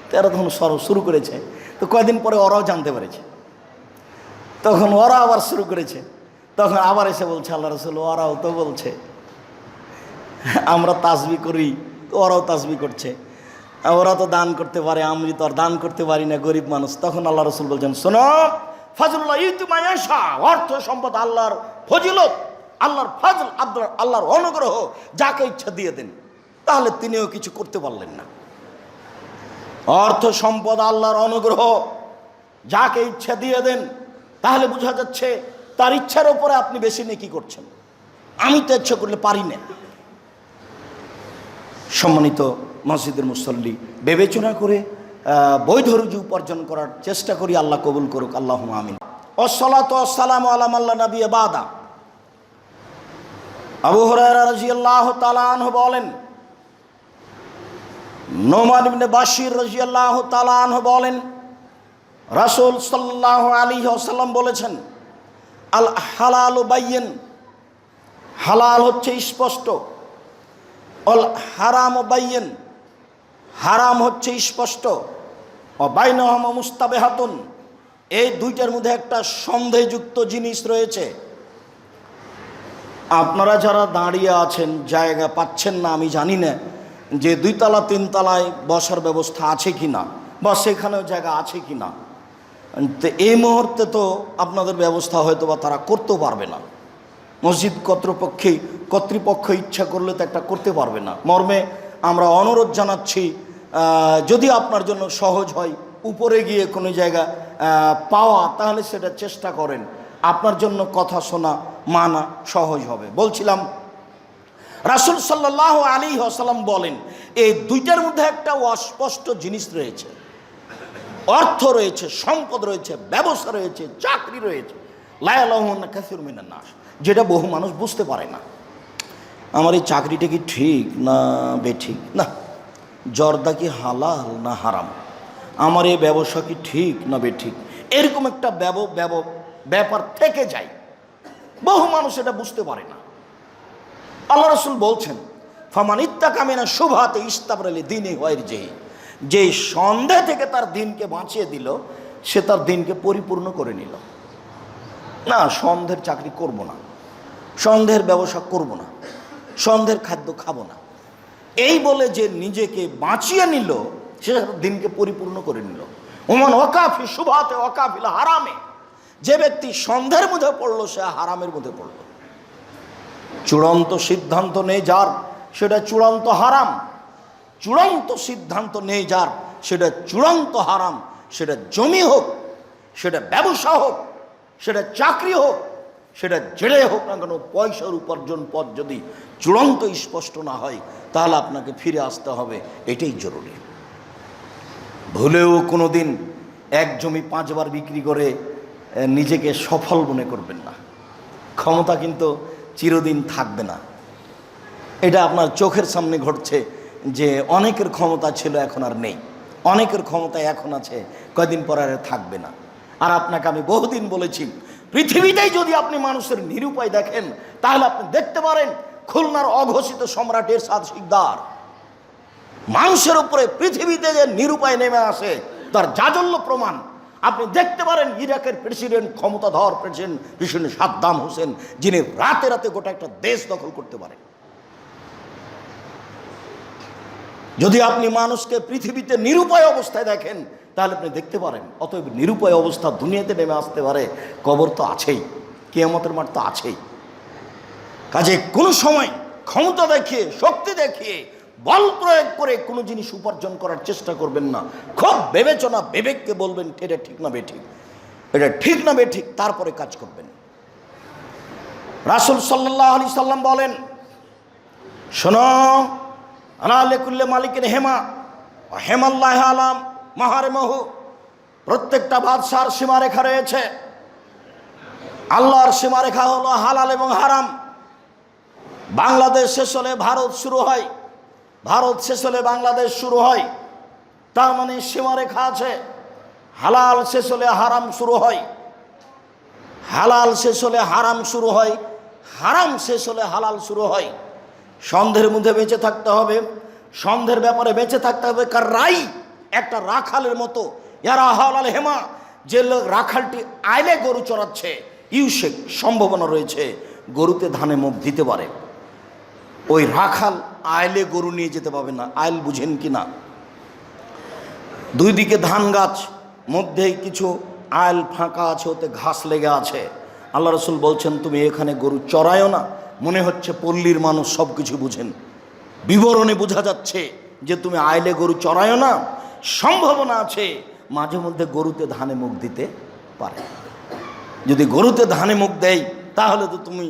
তো এরা তখন শুরু করেছে। তো কয়েকদিন পরে ওরাও জানতে পেরেছে, তখন ওরা আবার শুরু করেছে। তখন আবার এসে বলছে, আল্লাহ রাসূল ওরাও তো বলছে, আমরা তাসবিহ করি, তো ওরাও তাসবিহ করছে, ওরা তো দান করতে পারে, আমি তো আর দান করতে পারি না, গরিব মানুষ। তখন আল্লাহ রাসূল বলছেন, শোনো, ফাজলুল্লাহ ইউতি মান ইয়াশা, অর্থ সম্পদ আল্লাহর ফজিলত, আল্লাহর ফজল, আল্লাহর অনুগ্রহ, যাকে ইচ্ছা দিয়ে দেন। তাহলে তিনিও কিছু করতে পারলেন না। অর্থ সম্পদ আল্লাহর অনুগ্রহ, যাকে ইচ্ছা দিয়ে দেন, তাহলে বোঝা যাচ্ছে তার ইচ্ছার উপরে আপনি বেশি নেকি করছেন। আমি তো ইচ্ছা করলে পারি না। সম্মানিত মসজিদের মুসল্লি, বিবেচনা করে বৈধ রুজু উপার্জন করার চেষ্টা করি। আল্লাহ কবুল করুক, আল্লাহুম্মা আমিন। ওয়াসসালাতু ওয়াসসালামু আলা মান লা নাবিয়্যা বাদা। আবু হুরায়রা রাদিয়াল্লাহু তাআলা আনহু বলেন, নোমান ইবনে বাশির রাদিয়াল্লাহু তাআলা আনহু বলেন, রাসূল সাল্লাল্লাহু আলাইহি ওয়াসাল্লাম বলেছেন, আল হালালু বাইয়িন, হালাল হচ্ছে স্পষ্ট, অল হারাম বাইয়িন, হারাম হচ্ছে স্পষ্ট, ও বাইনাহুমা মুস্তাবিহাতুন, এই দুইটার মধ্যে একটা সন্দেহযুক্ত জিনিস রয়েছে। আপনারা যারা দাঁড়িয়ে আছেন, জায়গা পাচ্ছেন না, আমি জানি না যে 2 তলা 3 তলায় বসার ব্যবস্থা আছে কি না, বা সেখানেও জায়গা আছে কি না। তো এই মুহূর্তে তো আপনাদের ব্যবস্থা হয়তো বা তারা করতেও পারবে না। মসজিদ কর্তৃপক্ষ ইচ্ছা করলে তো একটা করতে পারবে না। মর্মে আমরা অনুরোধ জানাচ্ছি, যদি আপনার জন্য সহজ হয় উপরে গিয়ে কোনো জায়গা পাওয়া, তাহলে সেটা চেষ্টা করেন। আপনার জন্য কথা শোনা মানা সহজ হবে। বলছিলাম, রাসূল সাল্লাল্লাহু আলাইহি ওয়াসাল্লাম বলেন, এই দুইটার মধ্যে একটা অস্পষ্ট জিনিস রয়েছে। অর্থ রয়েছে, সম্পদ রয়েছে, ব্যবসা রয়েছে, চাকরি রয়েছে, লা ইয়ালামুনা কাসীরুম মিনান নাস, যেটা বহু মানুষ বুঝতে পারে না। আমার এই চাকরিটা কি ঠিক না বেঠিক, না জর্দা কি হালাল না হারাম, আমার এই ব্যবসা কি ঠিক না বেঠিক, এরকম একটা ব্যাপার থেকে যায়। বহু মানুষ এটা বুঝতে পারে না। আল্লাহ রাসূল বলছেন, ফামান ইত্তাকা মিনা শুবহাতি ইস্তাবরা লিদীনিহি ওয়া ইরজিহি, যে সন্দেহ থেকে তার দিনকে বাঁচিয়ে দিল, সে তার দিনকে পরিপূর্ণ করে নিল। না, সন্দেহের চাকরি করব না, সন্দেহের ব্যবসা করব না, সন্দেহের খাদ্য খাবো না, এই বলে যে নিজেকে বাঁচিয়ে নিল, সে দিনকে পরিপূর্ণ করে নিল। ওমান ওয়াকাফি শুবহাতে ওয়াকাফিল হারামে, যে ব্যক্তি সন্দেহের মধ্যে পড়লো, সে হারামের মধ্যে পড়লো। চূড়ান্ত সিদ্ধান্ত নেই যার, সেটা চূড়ান্ত হারাম। চূড়ান্ত সিদ্ধান্ত নেই যার, সেটা চূড়ান্ত হারাম। সেটা জমি হোক, সেটা ব্যবসা হোক, সেটা চাকরি হোক, সেটা জেলে হোক না কেন, পয়সার উপার্জন পথ যদি চূড়ান্ত স্পষ্ট না হয়, তাহলে আপনাকে ফিরে আসতে হবে, এটাই জরুরি। ভুলেও কোনো দিন এক জমি 5 বার বিক্রি করে নিজেকে সফল মনে করবেন না। ক্ষমতা কিন্তু চিরদিন থাকবে না। এটা আপনার চোখের সামনে ঘটছে যে অনেকের ক্ষমতা ছিল, এখন আর নেই। অনেকের ক্ষমতা এখন আছে, কয়দিন পর আর থাকবে না। আর আপনাকে আমি বহুদিন বলেছি, পৃথিবীতেই যদি আপনি মানুষের নিরুপায় দেখেন, তাহলে আপনি দেখতে পারেন খুলনার অঘোষিত সম্রাট এরশাদ শিকদার। মানুষের উপরে পৃথিবীতে যে নিরুপায় নেমে আসে, তার জাজল্য প্রমাণ আপনি দেখতে পারেন। ইরাকের প্রেসিডেন্ট, ক্ষমতাধর প্রেসিডেন্ট সাদ্দাম হোসেন, যিনি রাতে রাতে গোটা একটা দেশ দখল করতে পারেন। যদি আপনি মানুষকে পৃথিবীতে নিরুপায় অবস্থায় দেখেন, তাহলে আপনি দেখতে পারেন অতএব নিরুপায় অবস্থা দুনিয়াতে নেমে আসতে পারে, কবর তো আছেই, কিয়ামতের মাঠ তো আছেই। কাজে কোনো সময় ক্ষমতা দেখিয়ে, শক্তি দেখিয়ে, বল প্রয়োগ করে কোনো জিনিস উপার্জন করার চেষ্টা করবেন না। খুব বিবেচনা, বিবেককে বলবেন এটা ঠিক না বেঠিক, এটা ঠিক না বেঠিক, তারপরে কাজ করবেন। রাসূল সাল্লাল্লাহু আলাইহি সাল্লাম বলেন, শোনো, আলা লিকুল্লি মালিকিন হেমা, হেমাল্লাহ আলাম মাহারেমহু, প্রত্যেকটা বাদশার সীমারেখা রয়েছে। আল্লাহর সীমারেখা হলো হালাল এবং হারাম। বাংলাদেশ শেষ হলে ভারত শুরু হয়, ভারত শেষ হলে বাংলাদেশ শুরু হয়। তার মানে সীমারেখা আছে। হালাল শেষ হলে হারাম শুরু হয়, হালাল শেষ হলে হারাম শুরু হয়, হারাম শেষ হলে হালাল শুরু হয়। সন্ধ্যের মধ্যে বেঁচে থাকতে হবে, সন্ধ্যের ব্যাপারে বেঁচে থাকতে হবে। কার রাই একটা রাখালের মতো, ইয়ারা হালাল হেমা, যে লোক রাখালটি আইলে গরু চড়াচ্ছে, ইউসেক সম্ভাবনা রয়েছে গরুতে ধানে মুখ দিতে পারে। ওই রাখাল আইলে গরু নিয়ে যেতে পারবে না। আইল বুঝেন কি না? দুই দিকে ধান গাছ, মধ্যে কিছু আইল ফাঁকা আছে, ওতে ঘাস লেগে আছে। আল্লাহ রসুল বলছেন তুমি এখানে গরু চড়ায়ও না। মনে হচ্ছে পল্লীর মানুষ সব কিছু বুঝেন, বিবরণে বোঝা যাচ্ছে যে তুমি আইলে গরু চড়ায়ও না। সম্ভাবনা আছে মাঝে মধ্যে গরুতে ধানে মুখ দিতে পারে। যদি গরুতে ধানে মুখ দেয় তাহলে তো তুমি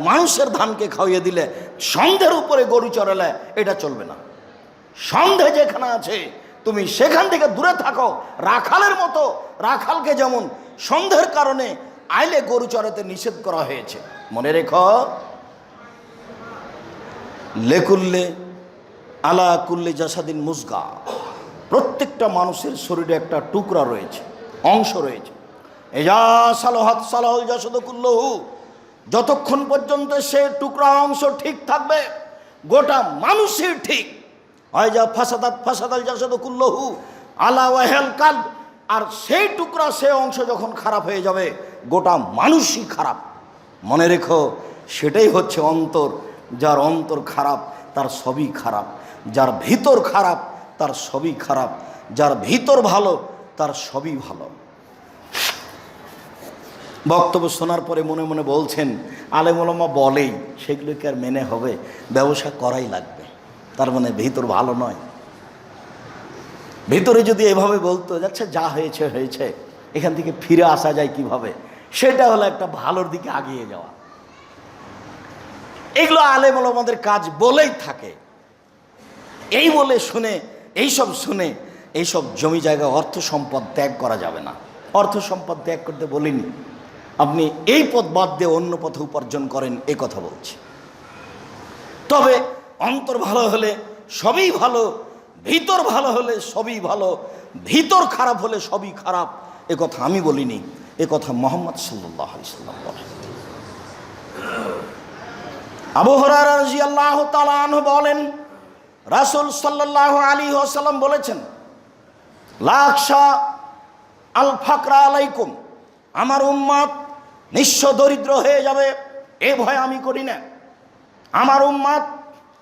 মানুষের ধানকে খাওয়িয়ে দিলে, সন্ধ্যের উপরে গরু চড়ালে এটা চলবে না। সন্ধে যেখানে আছে তুমি সেখান থেকে দূরে থাকো। রাখালের মতো, রাখালকে যেমন সন্ধ্যের কারণে আইলে গরু চড়াতে নিষেধ করা হয়েছে। মনে রেখো, লেকুল্লে আলা কুল্লে জাসাদিন মুজগা, প্রত্যেকটা মানুষের শরীরে একটা টুকরা রয়েছে, অংশ রয়েছে। এজা সালোহাত সালাহুল জাসাদ কুল্লহু, যতক্ষণ পর্যন্ত সে টুকরা অংশ ঠিক থাকবে গোটা মানুষই ঠিক। যা ফাসাদাত ফাসাদাল জাসাদ কুল্লহু আলা ওয়াহেল কাল, আর সেই টুকরা সে অংশ যখন খারাপ হয়ে যাবে গোটা মানুষই খারাপ। মনে রেখো, সেটাই হচ্ছে অন্তর। যার অন্তর খারাপ তার সবই খারাপ, যার ভিতর খারাপ তার সবই খারাপ, যার ভিতর ভালো তার সবই ভালো। বক্তব্য শোনার পরে মনে মনে বলছেন আলেম ওলামা বলেই সেগুলোকে আর মেনে হবে, ব্যবসা করাই লাগবে। তার মানে ভিতর ভালো নয়। ভিতরে যদি এভাবে বলতো যাচ্ছে যা হয়েছে হয়েছে, এখান থেকে ফিরে আসা যায় কিভাবে, সেটা হলো একটা ভালোর দিকে এগিয়ে যাওয়া। এগুলো আলেম ওলামাদের কাজ বলেই থাকে। এই বলে শুনে, এইসব শুনে এইসব জমি জায়গা অর্থ সম্পদ ত্যাগ করা যাবে না। অর্থ সম্পদ ত্যাগ করতে বলিনি, আপনি এই পথ বাদ দিয়ে অন্য পথে উপার্জন করেন, এই কথা বলছি। তবে অন্তর ভালো হলে সবই ভালো, ভিতর ভালো হলে সবই ভালো, ভিতর খারাপ হলে সবই খারাপ, এ কথা আমি বলিনি, এ কথা মুহাম্মদ সাল্লাল্লাহু আলাইহি ওয়াসাল্লাম বলেন। আবু হুরায়রা রাদিয়াল্লাহু তাআলা আনহু বলেন, রাসূল সাল্লাল্লাহু আলাইহি ওয়াসাল্লাম বলেছেন, লাখশা আল ফাকরা আলাইকুম, আমার উম্মত নিঃস্ব দরিদ্র হয়ে যাবে এ ভয় আমি করি না। আমার উম্মত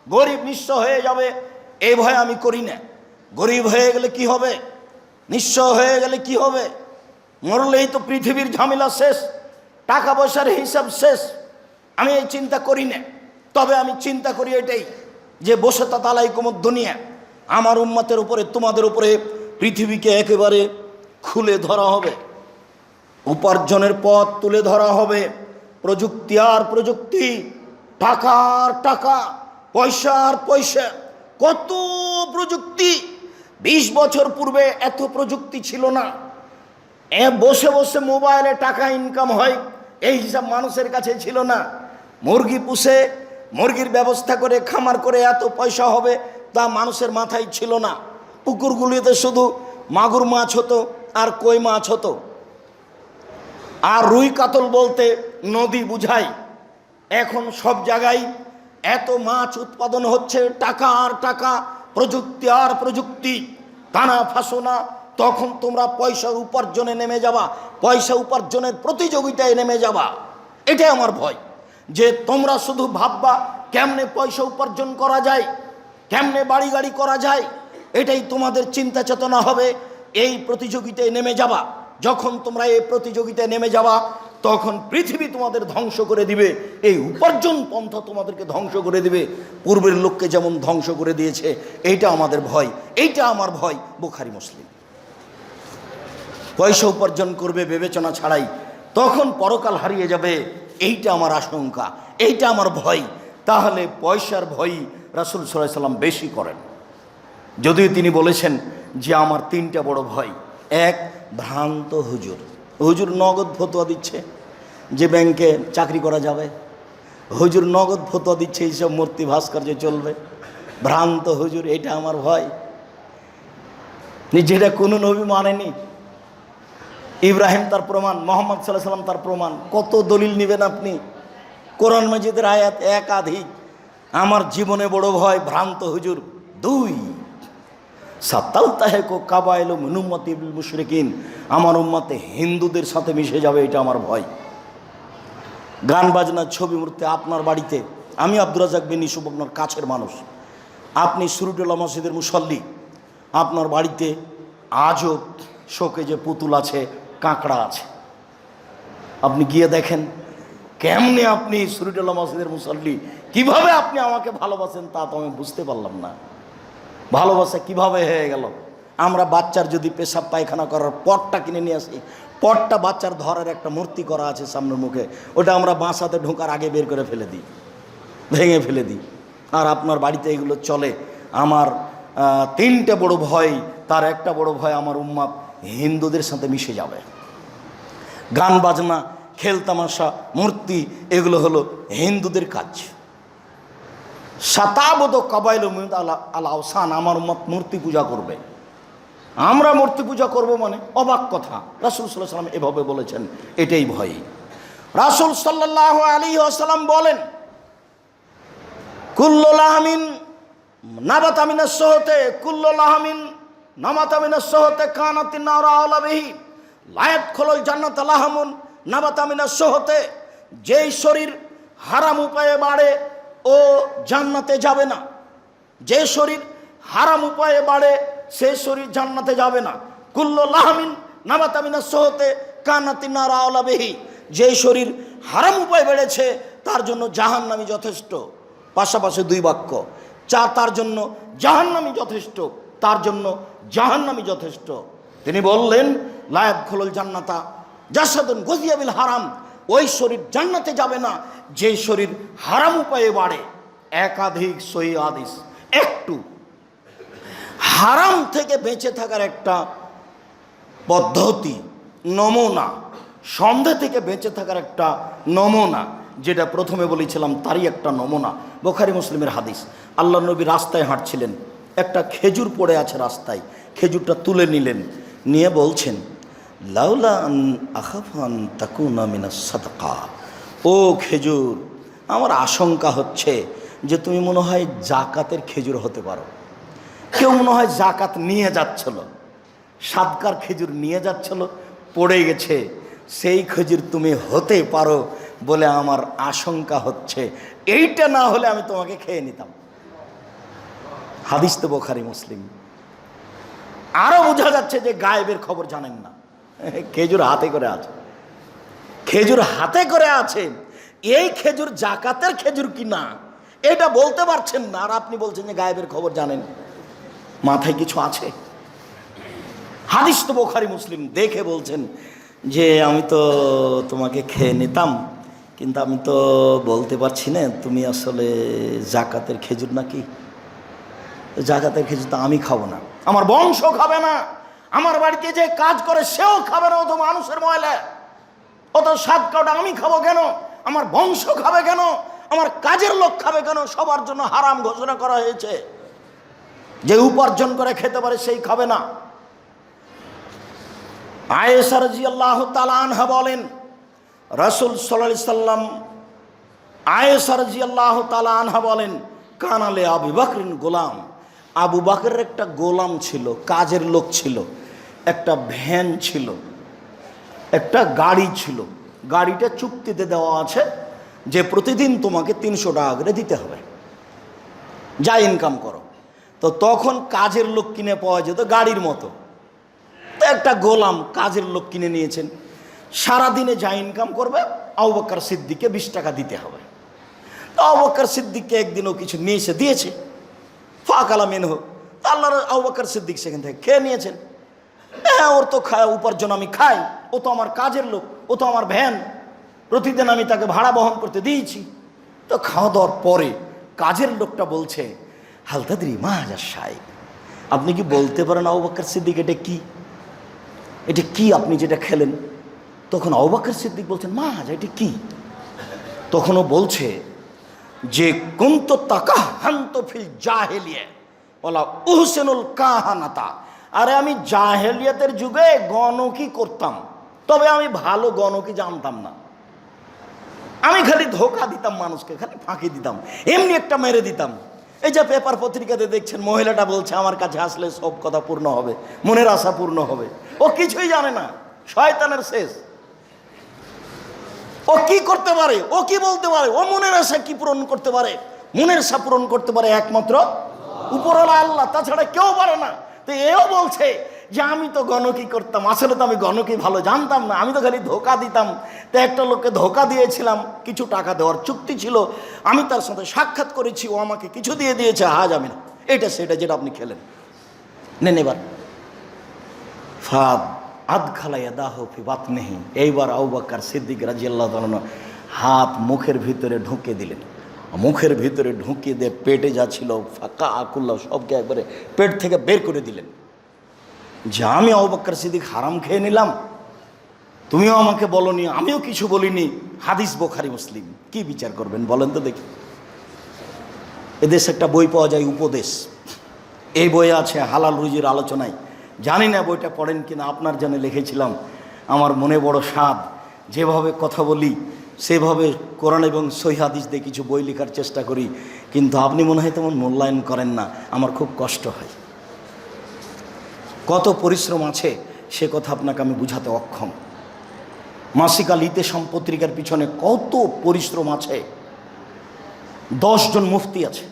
গরিব নিঃস্ব হয়ে যাবে এ ভয় আমি করি না। গরিব হয়ে গেলে কি হবে, নিঃস্ব হয়ে গেলে কি হবে? মরলেই তো পৃথিবীর ঝামেলা শেষ, টাকা পয়সার হিসাব শেষ। আমি এই চিন্তা করি না। তবে আমি চিন্তা করি এটাই যে বসে তালাইকুমুদ দুনিয়া, আমার উম্মতের উপরে, তোমাদের উপরে পৃথিবীকে একেবারে খুলে ধরা হবে, উপার্জনের পথ তুলে ধরা হবে। প্রযুক্তি আর প্রযুক্তি, টাকা আর টাকা, পয়সা আর পয়সা, কত প্রযুক্তি। 20 বছর পূর্বে এত প্রযুক্তি ছিল না। বসে বসে মোবাইলে টাকা ইনকাম হয় এই হিসাব মানুষের কাছে ছিল না। মুরগি পুষে, মুরগির ব্যবস্থা করে খামার করে এত পয়সা হবে তা মানুষের মাথায় ছিল না। পুকুরগুলিতে শুধু মাগুর মাছ হতো আর কই মাছ হতো, আর রুই কাতল বলতে নদী বুঝায়। এখন সব জায়গায় এত মাছ উৎপাদন হচ্ছে, টাকা আর টাকা, প্রযুক্তি আর প্রযুক্তি, টানা ফাঁসোনা। তখন তোমরা পয়সা উপার্জনে নেমে যাবা, পয়সা উপার্জনের প্রতিযোগিতায় নেমে যাবা। এটাই আমার ভয়, যে তোমরা শুধু ভাববা কেমনে পয়সা উপার্জন করা যায়, কেমনে বাড়ি গাড়ি করা যায়, এটাই তোমাদের চিন্তা চেতনা হবে। এই প্রতিযোগিতায় নেমে যাবা। যখন তোমরা এই প্রতিযোগিতায় নেমে যাবা তখন পৃথিবী তোমাদের ধ্বংস করে দিবে, এই উপার্জন পন্থা তোমাদেরকে ধ্বংস করে দিবে, পূর্বের লোককে যেমন ধ্বংস করে দিয়েছে। এইটা আমাদের ভয়, এইটা আমার ভয়। বুখারী মুসলিম। পয়সা উপার্জন করবে বিবেচনা ছাড়াই, তখন পরকাল হারিয়ে যাবে, এইটা আমার আশঙ্কা, এইটা আমার ভয়। তাহলে পয়সার ভয় রাসূল সাল্লাল্লাহু আলাইহি ওয়াসাল্লাম বেশি করেন। যদিও তিনি বলেছেন যে আমার তিনটা বড় ভয়। এক, ভ্রান্ত হুজুর। হুজুর নগদ ফতোয়া দিচ্ছে যে ব্যাংকে চাকরি করা যাবে, হুজুর নগদ ফতোয়া দিচ্ছে এইসব মূর্তি ভাস্কর্য চলবে। ভ্রান্ত হুজুর, এটা আমার ভয়। যেটা কোনো নবী মানেনি। ইব্রাহিম তার প্রমাণ, মোহাম্মদ সাল্লাল্লাহু আলাইহি সাল্লাম তার প্রমাণ। কত দলিল নেবেন আপনি? কোরআন মাজিদের আয়াত একাধিক। আমার জীবনে বড় ভয় ভ্রান্ত হুজুর। দুই, সাতালতাহেকো কাবাইল মিন উম্মতি বিল মুশরিকিন, আমার উম্মতে হিন্দুদের সাথে মিশে যাবে, এটা আমার ভয়। গান বাজনা, ছবি মূর্তি আপনার বাড়িতে। আমি আব্দুর রাজ্জাক বিন ইউসুফ আপনার কাছের মানুষ, আপনি সুরুটুল্লাহ মসজিদের মুসল্লি। আপনার বাড়িতে আজও শোকে যে পুতুল আছে, কাঁকড়া আছে, আপনি গিয়ে দেখেন কেমনে আপনি সুরুটুল্লাহ মসজিদের মুসল্লি, কিভাবে আপনি আমাকে ভালোবাসেন তা তো আমি বুঝতে পারলাম না। ভালোবাসা কিভাবে হয়ে গেল? আমরা বাচ্চার যদি পেশাব পায়খানা করার পটটা কিনে নিয়ে আসি, পটটা বাচ্চার ধরার একটা মূর্তি করা আছে সামনের মুখে, ওটা আমরা বাসাতে ঢোকার আগে বের করে ফেলে দিই, ভেঙে ফেলে দিই। আর আপনার বাড়িতে এগুলো চলে। আমার তিনটে বড় ভয়, তার একটা বড় ভয় আমার উম্মাত হিন্দুদের সাথে মিশে যাবে। গান বাজনা, খেলতামাশা, মূর্তি, এগুলো হলো হিন্দুদের কাজ। শতাবদ কাবাইল আল আওসান, আমার উম্মত মূর্তি পূজা করবে। আমরা মূর্তি পূজা করব মানে অবাক কথা। রাসূল সাল্লাল্লাহু আলাইহি ওয়াসাল্লাম এভাবে বলেছেন, এটাই ভয়। রাসূল সাল্লাল্লাহু আলাইহি ওয়াসাল্লাম বলেন, কুল্লু লাহমিন নাবাতা মিনাস সুহতে, কুল্লু লাহমিন নাবাতা মিনাস সুহতে কানাতিন নারা আলা বিহি লা ইয়াদখুলুল জান্নাতা লাহমুন নাবাতা মিনাস সুহতে। যেই শরীর হারাম উপায়ে বাড়ে ও জান্নাতে যাবে না। যে শরীর হারাম উপায়ে বাড়ে সে শরীর জান্নাতে যাবে না। কুল্লু লাহমিন নাবাতা মিনাস সুহতে কানাতিন নারা আলা বিহি, যে শরীর হারাম উপায়ে বেড়েছে তার জন্য জাহান্নামী যথেষ্ট। পাশাপাশি দুই বাক্য, তার জন্য জাহান্নামী যথেষ্ট, তার জন্য জাহান্নামী যথেষ্ট। তিনি বললেন, লা ইয়াদখুলুল জান্নাতা জাসাদুন গুযিয়া বিল হারাম, ওই শরীর জান্নাতে যাবে না যে শরীর হারাম উপায়ে বাড়ে। একাধিক সহিহ হাদিস। একটু হারাম থেকে বেঁচে থাকার একটা পদ্ধতি, নমুনা, সন্দেহ থেকে বেঁচে থাকার একটা নমুনা, যেটা প্রথমে বলেছিলাম তারই একটা নমুনা। বুখারী মুসলিমের হাদিস। আল্লাহ নবী রাস্তায় হাঁটছিলেন, একটা খেজুর পড়ে আছে রাস্তায়, খেজুরটা তুলে নিলেন, নিয়ে বলছেন, লাউলা আন আখাফান তাকুনা মিনাস সাদকা, ও খেজুর, আমার আশঙ্কা হচ্ছে যে তুমি মনে হয় জাকাতের খেজুর হতে পারো। কেউ মনে হয় জাকাত নিয়ে যাচ্ছিল, সাদকার খেজুর নিয়ে যাচ্ছিল, পড়ে গেছে, সেই খেজুর তুমি হতে পারো বলে আমার আশঙ্কা হচ্ছে। এইটা না হলে আমি তোমাকে খেয়ে নিতাম। হাদিস তো বুখারী মুসলিম। আরো বোঝা যাচ্ছে যে গায়েবের খবর জানেন না। খেজুর হাতে করে আছে, খেজুর হাতে করে আছে, এই খেজুর জাকাতের খেজুর কি না এটা বলতে পারছেন না, আর আপনি বলছেন যে গায়েবের খবর জানেন। মাথায় কিছু আছে? হাদিস তো বুখারী মুসলিম। দেখে বলছেন যে আমি তো তোমাকে খেয়ে নিতাম, কিন্তু আমি তো বলতে পারছি না তুমি আসলে জাকাতের খেজুর নাকি। জাকাতের খেজুর তো আমি খাবো না, আমার বংশ খাবে না, আমার বাড়িতে যে কাজ করে সেও খাবে না, ও তো মানুষের ময়লা, ও তো সাদকাটা আমি খাবো কেন, আমার বংশ খাবে কেন, আমার কাজের লোক খাবে কেন? সবার জন্য হারাম ঘোষণা করা হয়েছে। যে উপার্জন করে খেতে পারে সেই খাবে না। আয়েশা রাদিয়াল্লাহু তাআলা আনহা বলেন, রাসূল সাল্লাল্লাহু আলাইহি সাল্লাম, আয়েশা রাদিয়াল্লাহু তাআলা আনহা বলেন, কানালে আবু বকরিন গোলাম, আবু বকরের একটা গোলাম ছিল, কাজের লোক ছিল, একটা ভ্যান ছিল, একটা গাড়ি ছিল। গাড়িটা চুক্তিতে দেওয়া আছে যে প্রতিদিন তোমাকে 300 টাকা করে দিতে হবে, যা ইনকাম করো। তো তখন কাজের লোক কিনে পাওয়া যেত গাড়ির মতো। তো একটা গোলাম কাজের লোক কিনে নিয়েছেন, সারাদিনে যা ইনকাম করবে আবু বকর সিদ্দিককে 20 টাকা দিতে হবে। তো আবু বকর সিদ্দিককে একদিনও কিছু নিয়ে এসে দিয়েছে, ফাকালা মিনহু, আল্লাহর আবু বকর সিদ্দিক সেখান থেকে খেয়ে নিয়েছেন। হ্যাঁ, ওর তো উপার্জন আমি খাই, ও তো আমার কাজের লোক, ও তো আমার ভ্যান, প্রতিদিন আমি তাকে ভাড়া বহন করতে দিয়েছি। তো খাওয়া দাওয়ার পরে কাজের লোকটা বলছে, হালতাদ্রি মা হাজার সাহেব, আপনি কি বলতে পারেন আবু বকর সিদ্দিক এটা কি? এটা কি আপনি যেটা খেলেন? তখন আবু বকর সিদ্দিক বলছেন, মা এটা কি? তখনও বলছে যে কুনতু তাকাহানতু ফিল জাহেলিয়া ওয়ালা উহসিনুল কাহানাতা। আরে আমি জাহেলিয়াতের যুগে গণকি করতাম, তবে আমি ভালো গণকি জানতাম না। আমি খালি ধোকা দিতাম মানুষকে, খালি ফাঁকি দিতাম, এমনি একটা মেরে দিতাম। এই যে পেপার পত্রিকাতে দেখছেন মহিলাটা বলছে আমার কাছে আসলে সব কথা পূর্ণ হবে, মনের আশা পূর্ণ হবে। ও কিছুই জানে না, শয়তানের শেষ। ও কি করতে পারে? ও কি বলতে পারে? ও মনের আশা কি পূরণ করতে পারে? মনের আশা পূরণ করতে পারে একমাত্র উপরওয়ালা আল্লাহ, তাছাড়া কেউ পারে না। তো এও বলছে যে আমি তো গণকি করতাম, আসলে তো আমি গণকি ভালো জানতাম না, আমি তো খালি ধোকা দিতাম। তো একটা লোককে ধোকা দিয়েছিলাম, কিছু টাকা দেওয়ার চুক্তি ছিল, আমি তার সাথে সাক্ষাৎ করেছি, ও আমাকে কিছু দিয়ে দিয়েছে, হাজ আমি না। এটা সেটা যেটা আপনি খেলেন। নেন এবার ফাদ আদখালাইয়া দাহ ফি বাতনিহি। এইবার আবু বকর সিদ্দিক রাদিয়াল্লাহু তাআলা হাত মুখের ভিতরে ঢুকে দিলেন। মুখের ভিতরে ঢুকিয়ে দিয়ে পেটে যা ছিল ফাঁকা আকুল্লা সবকে একবারে পেট থেকে বের করে দিলেন। যে আমি আবু বকর সিদ্দিক হারাম খেয়ে নিলাম, তুমিও আমাকে বলনি, আমিও কিছু বলিনি। হাদিস বুখারী মুসলিম। কি বিচার করবেন বলেন তো দেখি? এদেশে একটা বই পাওয়া যায় উপদেশ, এই বইয়ে আছে হালাল রুজির আলোচনায়। জানি না বইটা পড়েন কিনা, আপনার জন্য লিখেছিলাম। আমার মনে বড় স্বাদ, যেভাবে কথা বলি সেভাবে কোরআন এবং সহিহ হাদিস দিয়ে কিছু বই লেখার চেষ্টা করি, কিন্তু আপনি মনে হয় তেমন মূল্যায়ন করেন না। আমার খুব কষ্ট হয়। কত পরিশ্রম আছে সে কথা আপনাকে আমি বুঝাতে অক্ষম। মাসিক আল ইতেশাম পত্রিকার পিছনে কত পরিশ্রম আছে। 10 জন মুফতি আছে,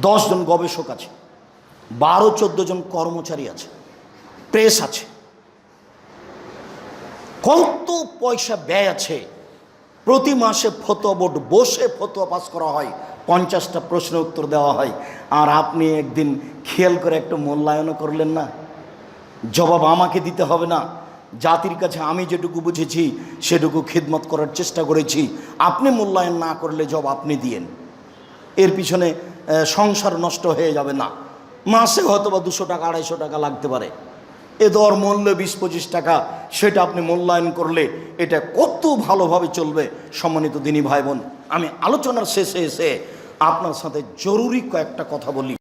10 জন গবেষক আছে, 12-14 জন কর্মচারী আছে, প্রেস আছে, কত পয়সা ব্যয় আছে। প্রতি মাসে ফতোয়া বোর্ড বসে ফতোয়া পাস করা হয়, 50টা প্রশ্ন উত্তর দেওয়া হয়। আর আপনি একদিন খেয়াল করে একটু মূল্যায়নও করলেন না। জবাব আমাকে দিতে হবে না, জাতির কাছে আমি যেটুকু বুঝেছি সেটুকু খিদমত করার চেষ্টা করেছি। আপনি মূল্যায়ন না করলে জবাব আপনি দিয়েন। এর পিছনে সংসার নষ্ট হয়ে যাবে না। মাসে হয়তো বা 200 টাকা 250 টাকা লাগতে পারে, এ দর মূল্য 20-25 টাকা, সেটা আপনি মূল্যায়ন করলে এটা কত ভালোভাবে চলবে। সম্মানিত দিনী ভাই বোন, আমি আলোচনার শেষে এসে আপনার সাথে জরুরি কয়েকটা কথা বলি।